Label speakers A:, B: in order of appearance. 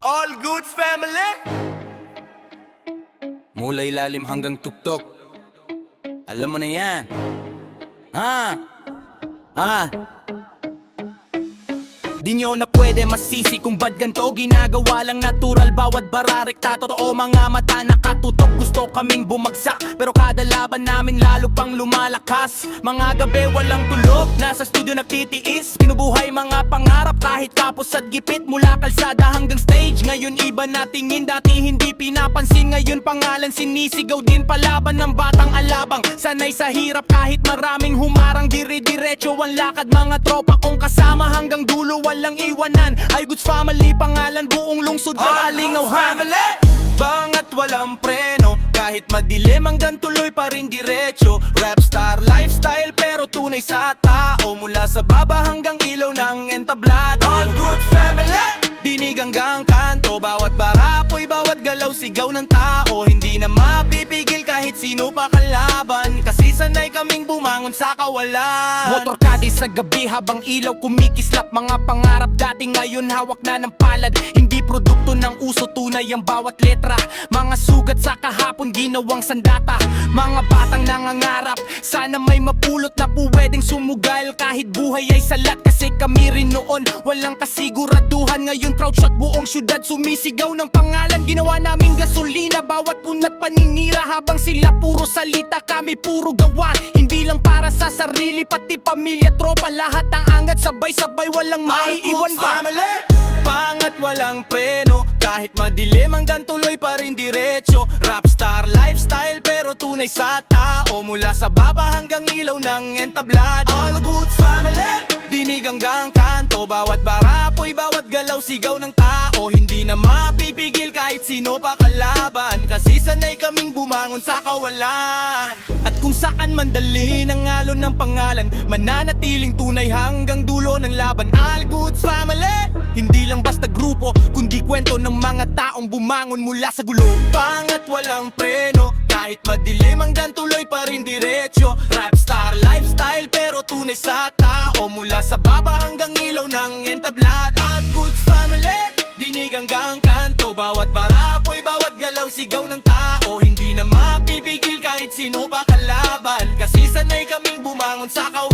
A: All Goods Family.
B: Mula ilalim hanggang tuktok, alam mo na yan. Di nyo na pwede masisi kung ba't ganito ginagawa lang natural. Bawat bararekta, totoo mga mata nakatutok. Gusto kaming bumagsak, pero kada laban namin lalo pang lumalakas. Mga gabi walang tulog, nasa studio nagtitiis. Pinubuhay mga pangarap kahit kapos at gipit. Mula kalsada hanggang stage, ngayon iba na tingin. Dati hindi pinapansin, ngayon pangalan sinisigaw din. Palaban ng batang alabang, sanay sa hirap kahit maraming humarang. Dire-diretso ang lakad, mga tropa kong kasama hanggang dulo walang iwanan. All Goods Family, pangalan buong lungsod kalingawan. Bangat walang preno, kahit madilim hanggang tuloy pa rin diretso. Rapstar lifestyle pero tunay sa tao. Mula sa baba hanggang ilaw ng entablado. All Goods Family, dinig hanggang kanto. Bawat barapoy, bawat galaw, sigaw ng tao. Hindi na mapipigil kahit sino pa kalaban, kasi sanay kaming bumangon sa kawalan. Motorkada sa gabi habang ilaw kumikislap. Mga pangarap dati ngayon hawak na ng palad. Hindi produkto ng uso, tunay ang bawat letra. Mga sugat sa kahapon ginawang sandata. Mga batang nangangarap, sana may mapulot na pwedeng sumugal. Kahit buhay ay salat, kasi kami rin noon walang kasiguraduhan. Ngayon proud shot buong syudad sumisigaw ng pangalan. Ginawa naming gasolina bawat punat paninira. Habang sila puro salita, kami puro gawa. Hindi lang para sa sarili, pati pamilya, tropa. Lahat ang angat, sabay-sabay, walang maiiwan pa. Pangat walang preno, kahit madilim hanggang tuloy pa rin diretso. Rapstar lifestyle pero tunay sa tao. Mula sa baba hanggang ilaw ng entablado. All Goods Family, dinig hanggang kanto. Bawat barapoy, bawat galaw, sigaw ng tao. Hindi na mapipigil kahit sino pa kalaban, kasi sanay kaming bumangon sa kawalan. At kung saan mandali ng alon ng pangalan, mananatiling tunay hanggang dulo ng laban. All Goods Family, hindi lang basta grupo, kundi kwento ng mga taong bumangon mula sa gulo. Pangat walang preno, kahit madilim hanggang tuloy pa rin diretso. Rapstar lifestyle pero tunay sa tao. Mula sa baba hanggang ilaw ng entablado. All Goods Family, dinig hanggang kanto. Bawat barapoy, bawat galaw, sigaw ng tao. Hindi na mapipigil kahit sino pa kalaban, kasi sanay kaming bumangon sa kawalan.